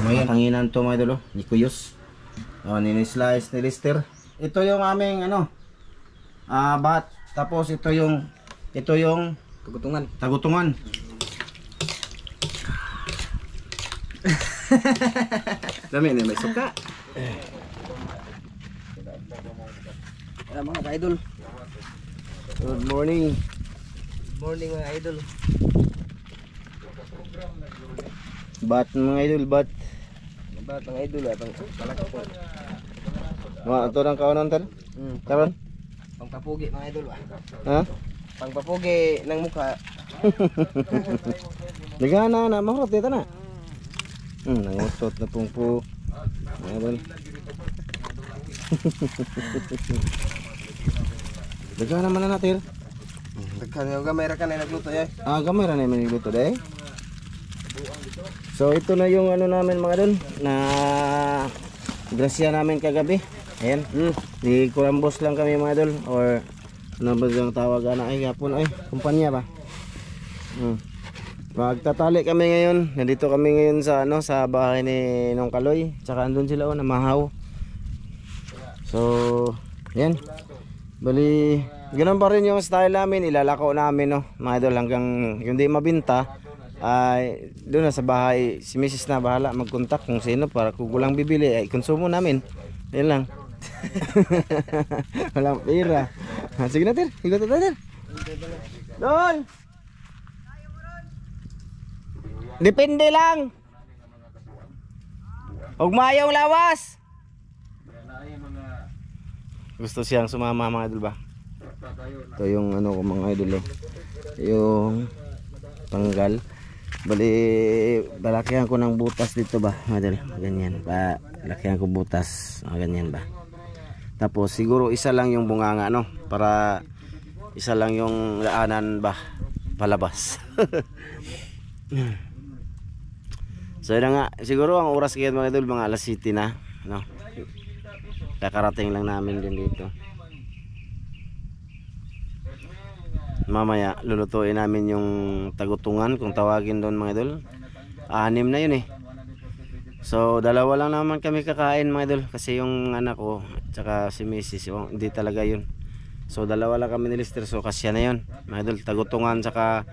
Matanginan to mga idol, likuyos. Ni-slice ni Lister. Ito yung aming ano, bat. Tapos ito yung tagutungan. Dami na may suka. Mga idol. Good morning. Good morning mga idol. Bat mga idol, bat. Bat mga idol atong palaka po. Ito ng kawanan tal. Karon. Pangpapugi mga idol ba. Ha? Pangpapugi ng mukha. Nagana na mahurot dito na. Nangusot na pungpo. Mga idol. Nagana man na natin. Daghan nga gamay ra kanay nagluto eh. Gamay ra na man nagluto dai. So ito na yung ano namin mga idol na grasya namin kagabi. Ayan. Di Kurambos lang kami mga idol or ano ba yung tawag ana ay hapon ay kumpanya ba. Magtatali kami ngayon. Nandito kami ngayon sa ano sa bahay ni Nong Kaloy. Tsaka andun sila na mahaw. So, yan. Bali, ganoon pa rin yung style namin, ilalako namin no, mga idol hanggang yung di mabinta. Ay doon na sa bahay si Mrs. na bahala mag-contact kung sino para kung kulang bibili ay konsumo namin. Yan lang. Walang pera. Sige na tir, higot na tir. Dol. Depende lang. Huwag mayong lawas. Gusto siyang sumama mga idol ba? Ito yung ano ko mga idol eh. Yung tanggal. Bali balakihan ko ng butas dito ba mga idol. Ganyan ba. Balakihan ko butas. Ganyan ba. Tapos siguro isa lang yung bunganga no. Para isa lang yung daanan ba. Palabas. So yun nga, siguro ang oras kayo mga idol, mga alas 7 na, no? Kakarating lang namin din dito. Mamaya, lulutuin namin yung tagutungan, kung tawagin doon mga idol. 6 na yun eh. So, dalawa lang naman kami kakain mga idol, kasi yung anak ko, tsaka si Mrs. Hindi talaga yun. So, dalawa lang kami ni Lister, so kasya na yun. Mga idol, tagutungan, tsaka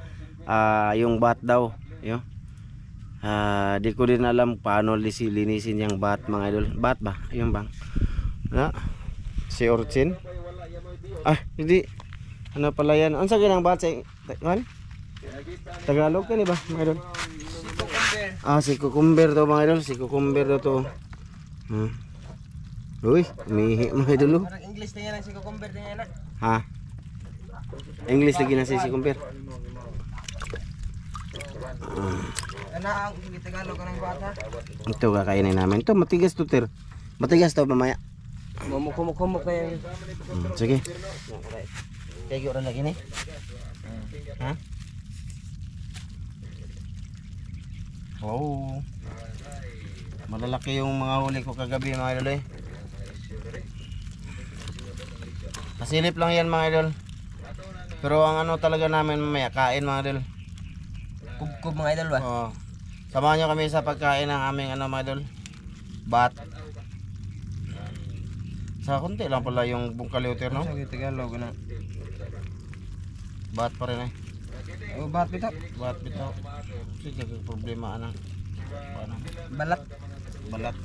yung bat daw, yun. Di ko din alam paano linisin yung bat mga idol. Bat ba? Yung bang si Orchin. Hindi. Ano pala yan? Ano sa ginang bat? Tagalog ka ni ba mga idol? Si cucumber to mga idol. Si cucumber to. Uy, umihi mga idol. Parang English na yan si cucumber na yan. English lagi na si cucumber. Ang Tagalog ka ng bata. Ito kakainin namin. Ito matigas to tir. Matigas to mamaya. Kumuk-kumuk na yan. Sige. Kaya orang lagi nih. Wow. Malalaki yung mga huli ko kagabi mga idol eh. Nasilip lang yan mga idol. Pero ang ano talaga namin mamaya kain mga idol. Kub mga idol ba? Oo. Samahan nyo kami sa pagkain ng aming ano mga idol. Bat. Sa konti lang pala yung bungkalyoter no? Sa Tagalog na. Bat pa rin eh. Bat bitaw. Bat bitaw. Sige problema ana. Balat. Balat.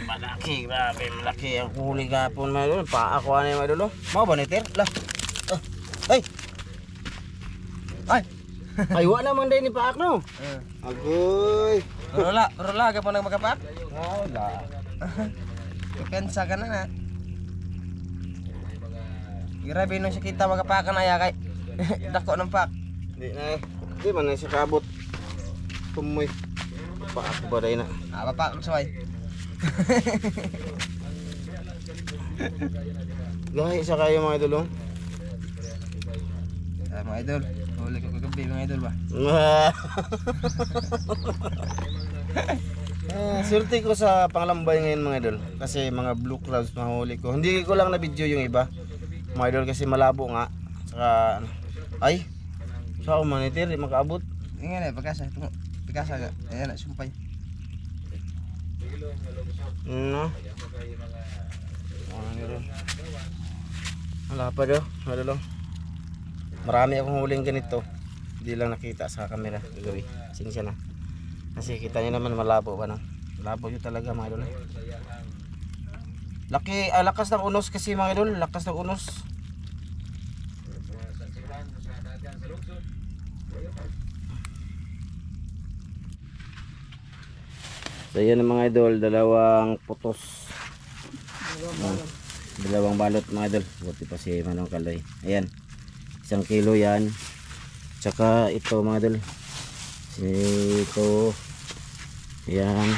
Malaki, grabe malaki ang huli gapon mga idol. Pa ako ano mga idol. Mau ba ni Ter? Lah. Ay. Ay. Ay wa naman din ni paak no. Agoy. Rola ka pa nang makapak? Wala. Pensa ka na. Grabe nung siya kita makapakan aya kay dako ng pak. Di na. Di man na siya kabot. Tumoy. Paak ba dai na? Papak suway. Gahi sa kayo mga idol. Mga idol. Huli ko kagabi mga idol ba? Swerte ko sa panglambay ngayon mga idol. Kasi mga blue crabs mahuli ko. Hindi ko lang na video yung iba mga idol kasi malabo nga. Saka ay sa monitor di makaabot. Ingay na pagkasa. Pagkasa ga. Ayan na sumpay. No. Wala pa daw, madulong. Marami akong huling ganito. Hindi lang nakita sa camera gabi. Sinsya na. Kasi kita niyo naman malabo pa na. Malabo yun talaga mga idol. Lakas ng unos kasi mga idol, lakas ng unos. So yan mga idol, dalawang putos. Dalawang balot mga idol. Buti pa si Manong Kaloy. Ayan. 1 kilo yan. Tsaka ito mga idol. Ito. Ayan.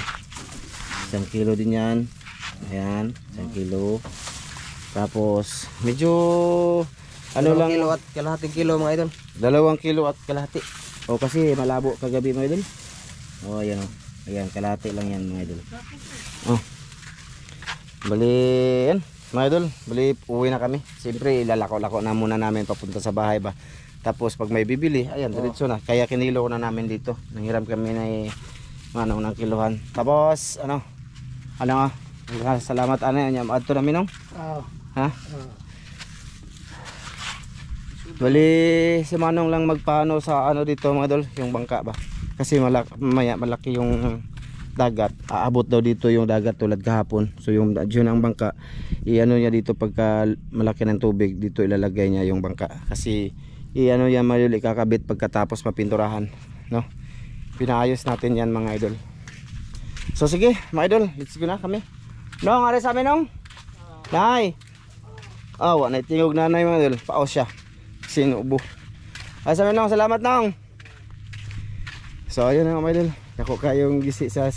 1 kilo din yan. Ayan. 1 kilo. Tapos medyo ano lang. Kilo at kalahating kilo mga idol. 2 kilo at kalahati. O kasi malabo kagabi mga idol. O ayan o. Ayan kalahati lang yan mga idol. Oh. Bali yan. Mga idol, bali uwi na kami. Siyempre ilalako-lako na muna namin papunta sa bahay ba. Tapos pag may bibili, ayan diretso na. Kaya kinilo ko na namin dito. Nanghiram kami na ng kiluhan. Tapos nga, salamat yan. Adto namin nung. Ha? Bali si Manong lang magpaano sa dito mga idol, yung bangka ba. Kasi malaki yung dagat, aabot daw dito yung dagat tulad kahapon. So yung ang bangka niya dito pagka malaki ng tubig, dito ilalagay niya yung bangka kasi yan malili kakabit pagkatapos mapinturahan, no? Pinaayos natin yan mga idol. So sige mga idol, let's go na kami. Nong, ari sa amin nong? Nay. Wala na tingog nanay mga idol, paos siya sinubo. Ari sa amin nong, salamat nong. So ayun na mga idol, ako kayong gisi sa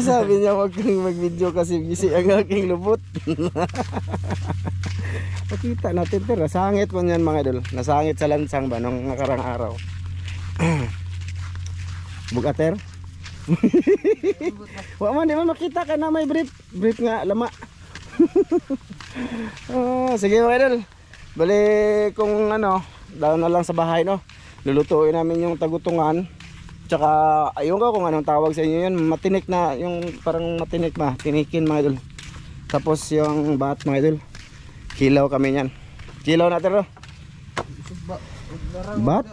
sabi niya wag kang mag-video kasi gisi ang aking lubot. Pakita natin pero nasangit po yan mga idol. Nasangit sa lansang ba nung nakarang araw. Bugater. Wa man di man makita ka na may brief nga lama. Sige mga idol. Bali kung daw na lang sa bahay no. Lulutuin namin yung tagutungan. Tsaka ayun kung anong tawag sa inyo yun. Matinik na, yung parang matinik ba. Tinikin mga idol. Tapos yung bat mga idol. Kilaw kami yan. Kilaw natin ro. Bat?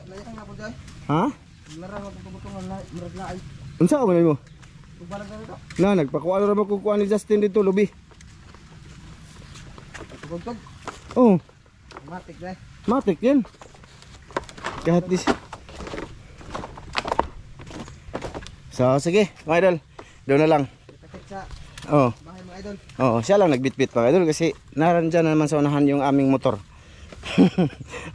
Ha? Unsa ako na mo? Na, nagpakuha na magkukuha ni Justin dito, lubi. Oh. Matik na. Matik yan. Kahit dis. So sige mga idol, doon na lang. Bahay mga idol. Siya lang nagbitbit mga idol kasi narandyan naman sa unahan yung aming motor.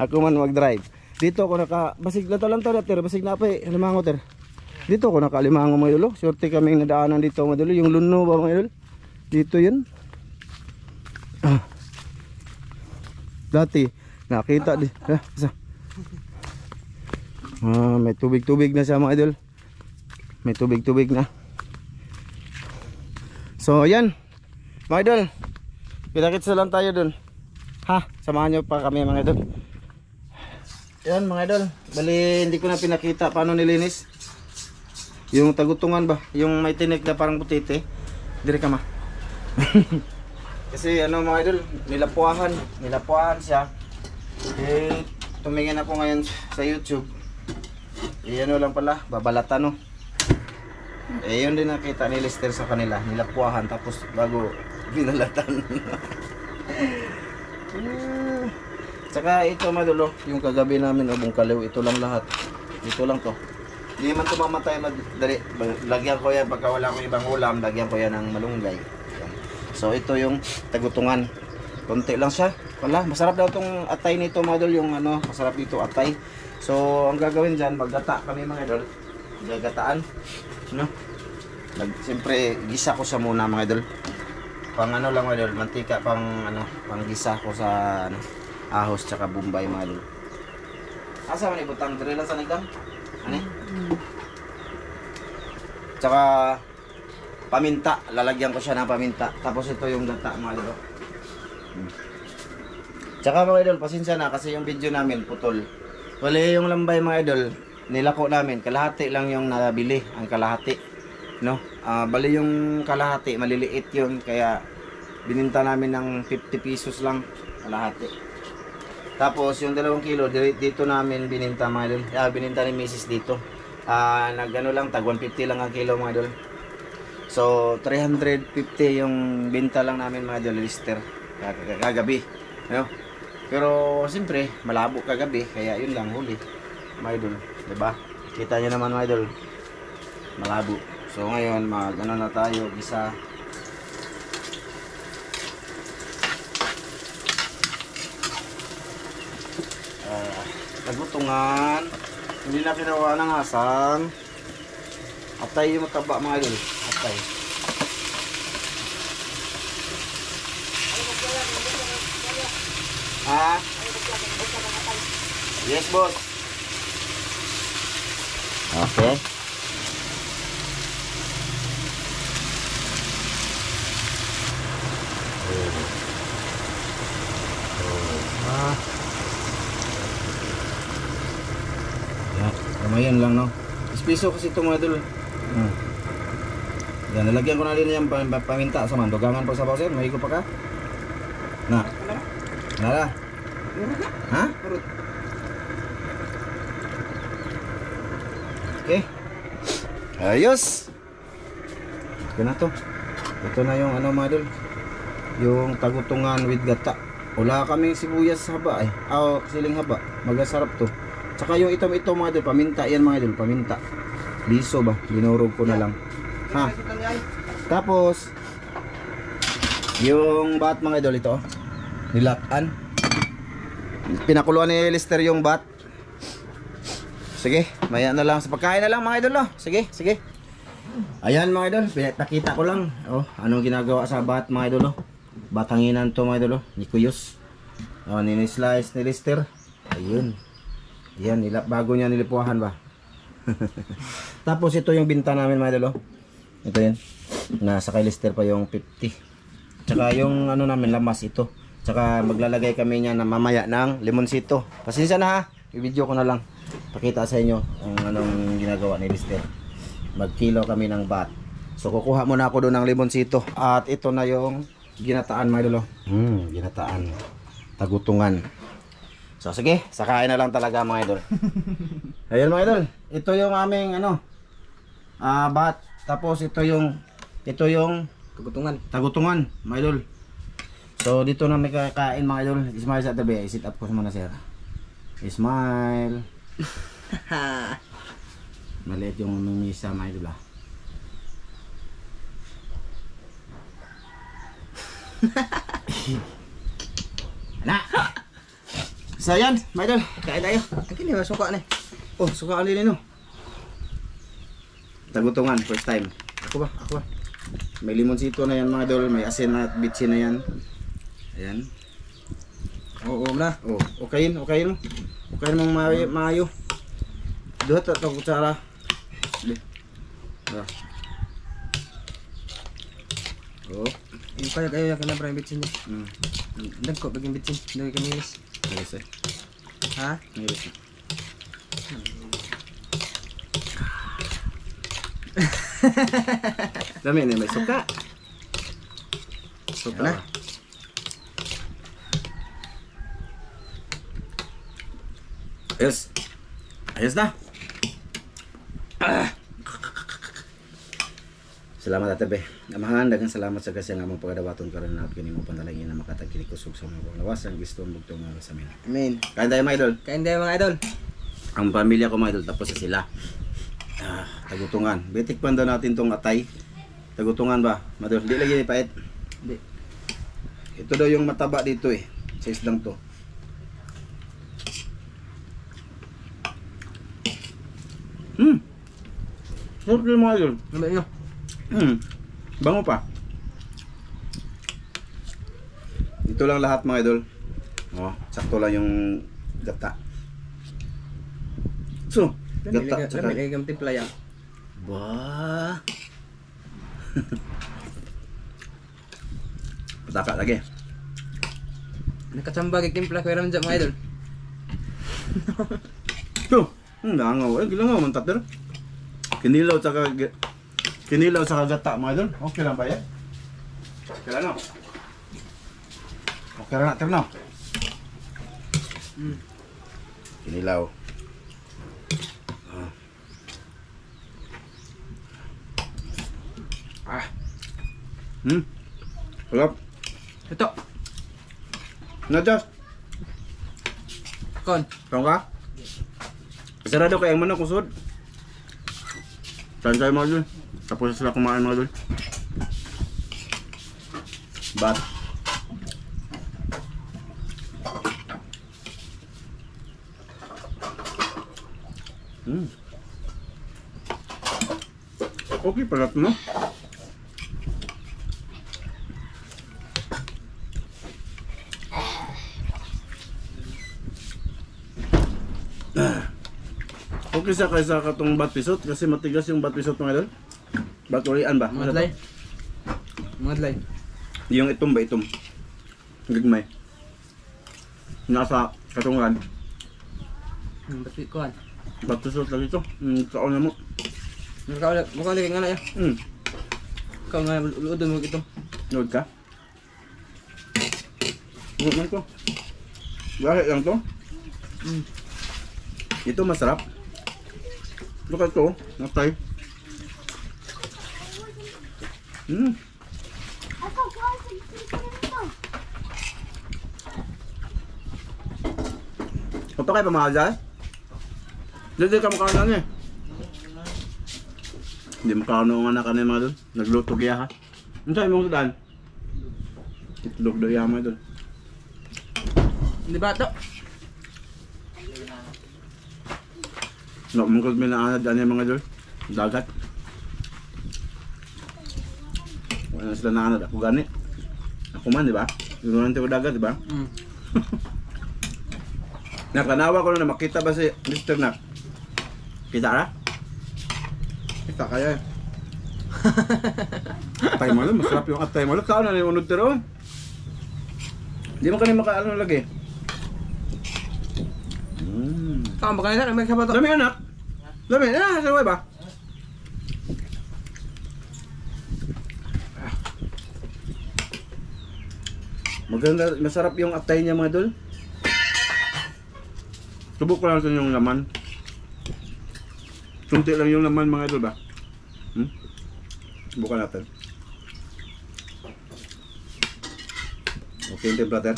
Ako man mag-drive. Dito ako basig na lang to ter, basig na pa limango ter. Dito ako nakalimango mga idol. Sorte kaming nadaanan dito mga idol, yung luno ba mga idol? Dito 'yun. Dati nakita di. May tubig-tubig na siya mga idol. May tubig-tubig na. So yan mga idol, pinakits na lang tayo dun. Samahan nyo pa kami mga idol. Yan mga idol, bali hindi ko na pinakita paano nilinis yung tagutungan ba, yung may tinik na parang putite. Dire ka ma. Kasi mga idol, nilapuahan siya. Tumingin ako ngayon sa YouTube. Lang pala, babalatan yun din nakita ni Lester sa kanila, nilapuahan tapos bago binalatan. Tsaka ito madulo, yung kagabi namin ubong kaliw, ito lang lahat. Ito lang to. Hindi man ito mamatay madali. Lagyan ko yan pagka wala akong ibang ulam, lagyan ko yan ng malunggay. So ito yung tagutungan. Konti lang siya. Wala, masarap daw tong atay nito madol, yung masarap dito atay. So ang gagawin dyan, maggata kami mga idol. Gagataan, siyempre gisa ko siya muna mga idol. Pang lang mga idol, mantika pang gisa ko sa ahos tsaka bombay mga idol. Asa man ibutang dire lang sa nagdang? Tsaka paminta, lalagyan ko siya ng paminta. Tapos ito yung gata mga idol. Tsaka mga idol, pasensya na kasi yung video namin putol. Wala yung lambay mga idol. nilako namin, kalahati lang yung nabili, ang kalahati, no? Bali yung kalahati, maliliit yun, kaya bininta namin ng 50 pesos lang, kalahati. Tapos yung 2 kilo, dito namin bininta mga idol. Bininta ni Mrs. dito. Nagano lang, tag 150 lang ang kilo mga idol. So 350 yung binta lang namin mga idol, lister, kagabi, no? Pero siyempre malabo kagabi, kaya yun lang huli mga idol, diba? Kita nyo naman mga idol, malabo. So ngayon ano na tayo, gisa. Nagutungan, hindi na kinawa ng asang. Atay yung mataba mga idol, atay. Yes boss. Okay. Kamayan lang, no? Piso kasi ito mga idol. Yan, nalagyan ko na rin yung paminta sa mandugangan pag sabaw sir. May ko pa ka? Na. Nara. Ha? Okay. Ayos. Okay na to. Ito na yung ano mga idol. Yung tagutungan with gata. Wala kaming sibuyas haba eh. Siling haba. Magasarap to. Tsaka yung itom mga idol, paminta yan mga idol, paminta. Liso ba? Dinurog ko na lang. Ha? Tapos yung bat mga idol ito, nilakan. Pinakuluan ni Lister yung bat. Sige, maya na lang sa pagkain na lang mga idol, no? Sige, sige. Ayan mga idol, pinakita ko lang. Anong ginagawa sa bat mga idol, no? Batanginan to mga idol, ni Kuyos. Ni-slice ni Lister. Ayun. Yan, bago niya nilipuhan ba. Tapos ito yung binta namin mga idol. Ito yan. Nasa kay Lister pa yung 50. Tsaka yung ano namin, lamas ito. Tsaka maglalagay kami niya na mamaya ng limonsito. Pasensya na ha. I-video ko na lang. Pakita sa inyo ang anong ginagawa ni Lister. Magkilo kami ng bat. So kukuha muna ako doon ng limonsito. At ito na yung ginataan mga idol. Ginataan. Tagutungan. So sige, sakain na lang talaga mga idol. Ayun mga idol, ito yung aming bat. Tapos ito yung tagutungan mga idol. So dito na may kakain mga idol. Smile sa tabi, sit up ko muna sir. Smile. Maliit yung misa mga idol ah. Anak. So yan, mga idol, kain tayo. Akin yung suka na. Suka alin no. Tagutungan, first time. Ako ba? May limonsito na yan mga idol, may asin na at bitsin na yan. Ayan. Na. Okay mong maayo. Duha ta kutsara. Yung kaya kayo na para bitsin niya. Dagko baging bitsin, dagko kamilis. Miris eh. Ha? Miris. Dami na may suka. Suka na. Ayos na. Salamat ate be. Amahan, daghang salamat sa kasya nga mong pagadawaton karon na kini mo panalangin na makatagili kusog sa mga lawasan gusto mo bugtong nga sa amin. Amen. Kain tayo mga idol. Kain tayo mga idol. Ang pamilya ko mga idol tapos sa sila. Tagutungan. Bitikpan daw natin tong atay. Tagutungan ba? Madol, di lagi ipait. Di. Ito daw yung mataba dito eh. Size lang to. Sarap yung mga idol. Ano nyo? Bango pa. Ito lang lahat mga idol. Sakto lang yung gata. So, gata tsaka. Lamig ang timpla yan. Ba. Pataka lagi. Nakatsambag yung timpla ko ram dyan mga idol. So, Langaw. Gilangaw man tatler. Kinilaw sa kagata mga idol. Okay lang ba yan? Okay lang no? Okay lang natin no? Kinilaw. Sarap. Ito. Nadas. Kon. Tawag ka? Sarado kayang manok kusod. Saan kayo mga idol? Tapos sila kumain mga idol. Bat. Okay pala ito no? Okay siya kaysa katong batpisot kasi matigas yung batpisot mga idol. Baturian ba? Mga adlay. Mga adlay. Yung itom ba itom? Gagmay. Nasa katungan. Ba't kuhan? Batpisot lagi ito. Kaon na mo. Mukha ulit nga na ya. Ikaw nga luodon mo ito. Nod ka? Nod man ko. Bakit lang to? Ito masarap. Look at ito. Natay. Ito kayo pamahal dyan? Dito ka mukha lang eh. Hindi mukha nga na kanina mga doon. Nagluto kaya ha. Ano sa'yo mong daan? Itlog daw yaman doon. Hindi ba ito? No, mungkod may naanad dyan yung mga doon. Dagat. Wala na sila naanad. Ako gani. Ako man, di ba? Yung ko dagat, di ba? Nakanawa ko na makita ba si Mr. Nak? Kita ka? Kita kaya eh. Atay mo lang, masarap yung atay mo lang. Kao na yung unod tiro. Di mo kanina makaano lagi. Kau makan na, may kabato. Dami anak. Dami, sarway ba? Maganda, masarap yung atay niya mga dol. Subok ko lang sa yung laman. Kunti lang yung laman mga idol ba? Subukan natin. Okay yung temperature?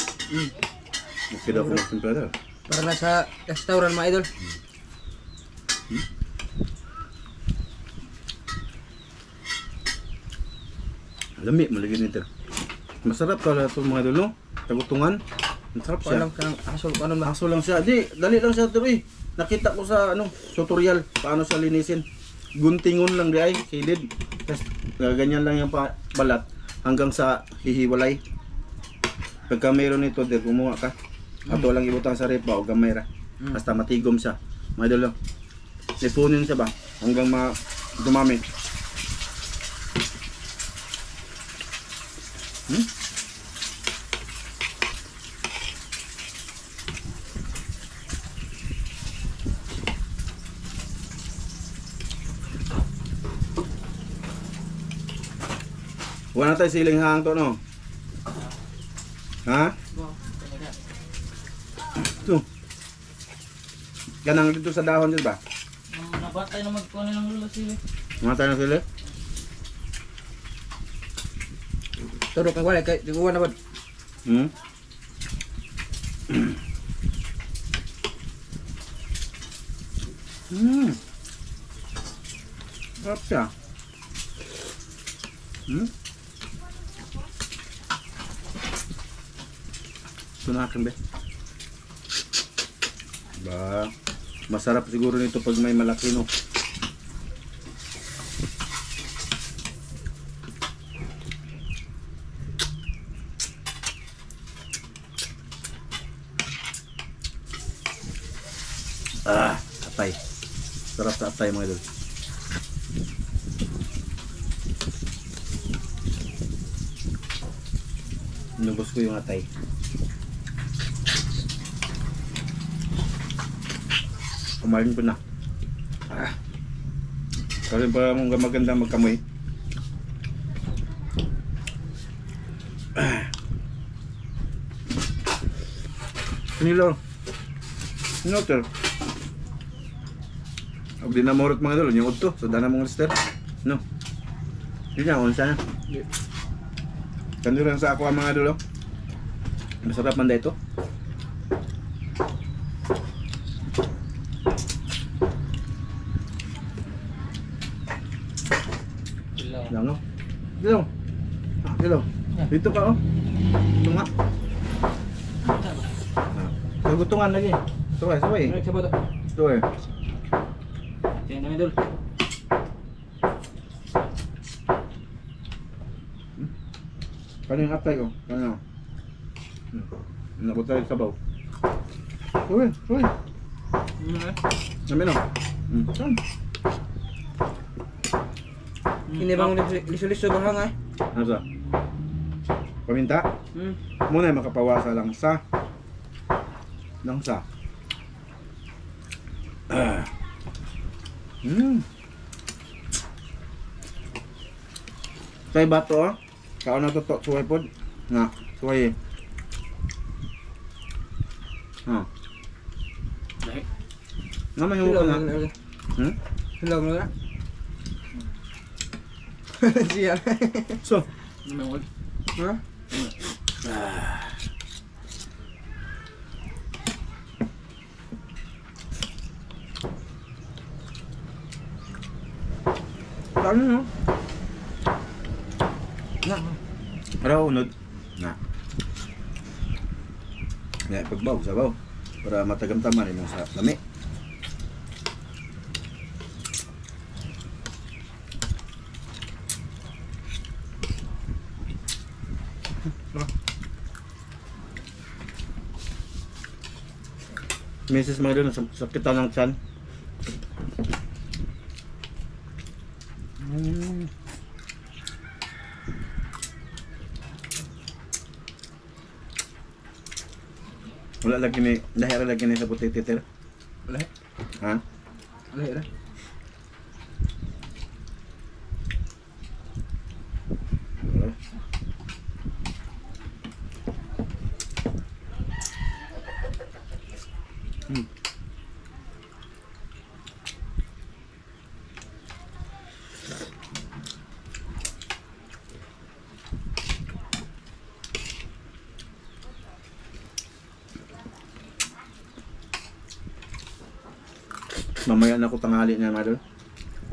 Okay daw kung temperature. Para nasa restaurant mga idol. Lami, malagyan nito. Masarap pala ito mga idol no? Tagutungan. Masarap siya. Alam kang asol ko ano ba? Aso lang siya. Di, dali lang siya ito eh. Nakita ko sa tutorial paano siya linisin. Guntingon lang di ay, kilid. Tapos ganyan lang yung balat hanggang sa hihiwalay. Pagka mayroon nito, di kumuha ka. Ato lang ibutang sa repa o gamay ra. Basta matigom siya. Mga idol lang. Ipunin siya ba hanggang dumami. Wala na tayo siling hang to no? Ha? Ito. Ganang dito sa dahon dito ba? Nabatay na magkunin ng lulo sila. Matay na sila? Turok ang wala kay diguan na ba? Sarap siya. Ito na akin be. Ba, masarap siguro nito pag may malaki no. Atay. Sarap sa atay mga idol. Inubos ko yung atay. Kumain ko na. Kasi para mong maganda magkamoy. Nilo. Noter. Og di na morot mga dolo, yung udto, so dana mong lister. No. Di na, unsa na. Kanila sa ako ang mga dolo. Masarap man dito. Lang no. Dilo. Dilo. Dito ka oh. Tunga. Gutungan lagi. Sabay, sabay. Coba to. Ito eh. Yan namin dul. Kano yung aptay ko? Kano? Nakutay sa sabaw. Uy, uy. Namin o. Saan? Ini bang liso-liso bang hangay? Nasa? Paminta? Muna yung makapawasa lang sa langsa. Tay bato ah. Kao na to suway pod. Nga, suway eh. Nga may huwag na. Hello mo na. Siya. So, Ha? ano no? Nga. Araw unod. Na. Nga, pagbaw, sabaw. Para matagamtaman rin sa lami. Mrs. mga doon, sakitan ng tiyan. Wala lagi ni, dahil lagi ni sa puti titer. Wala. Ha? Wala. Wala. Mamaya na ako tanghali niya mga doon.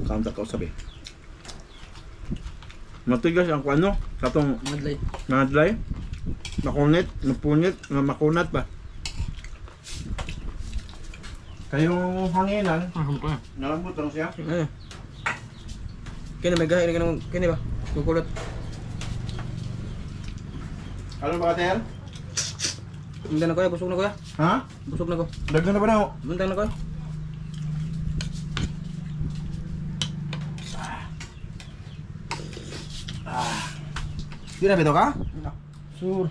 Kanta ka sabi. Matigas ang ano, katong Madlay. nadlay. Makunit, napunit, makunat ba? Kayong hanginan, nalambot lang siya. Ano? Kini may gahi ka kini ba? Kukulot. Ano ba kater? Bunta na ko ya, busog na ko ya. Ha? Busog na ko. Dagdag na ba na ako? Bunta na ko. Di na bito ka? Sur.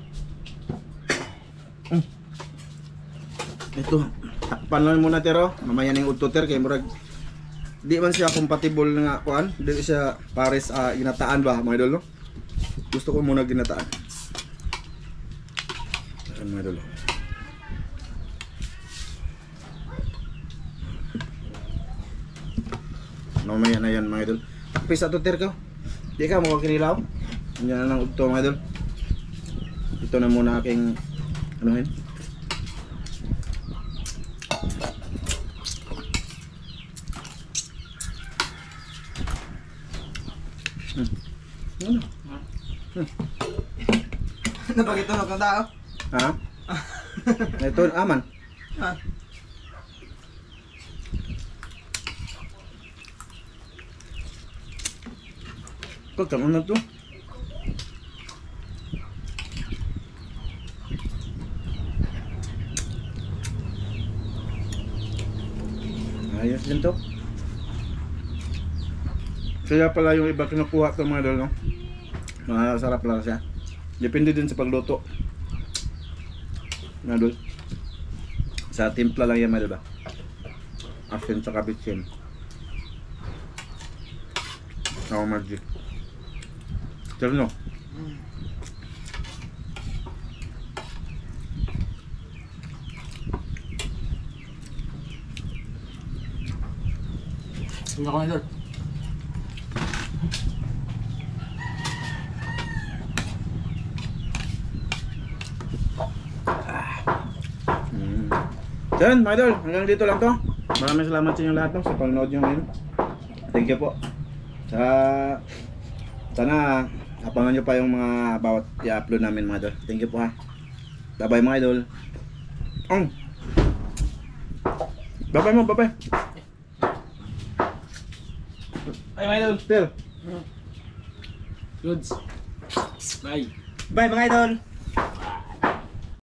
Ito, takpan lang muna tero. Mamaya ning udtoter kay murag di man siya compatible nga kuan, di siya pares ginataan ba mga idol no? Gusto ko muna ginataan. Ayan mga idol. Mamaya na yan mga idol. Takpis sa tuter ko. Di ka mo kinilaw. Yan na lang udto mga idol. Ito na muna aking anuhin. Napagitunog ng tao. Ha? Ito aman. Ha? Pagkaroon na to. Ayos din to. Kaya pala yung iba kinukuha ito mga idol, no? Masarap lang siya. Depende din sa pagluto. Mga idol. Sa timpla lang yan mga idol ba? Asin sa kabitsin. Ako magic. Terno. Hindi ako idol. So yun, mga idol, hanggang dito lang to. Maraming salamat sa inyo lahat no, sa panonood nyo ngayon. Thank you po. Sana abangan nyo pa yung mga bawat i-upload namin mga idol. Thank you po ha. Bye bye mga idol. Bye bye mo, bye bye. Ay mga idol, still. Goods. Bye. Bye mga idol.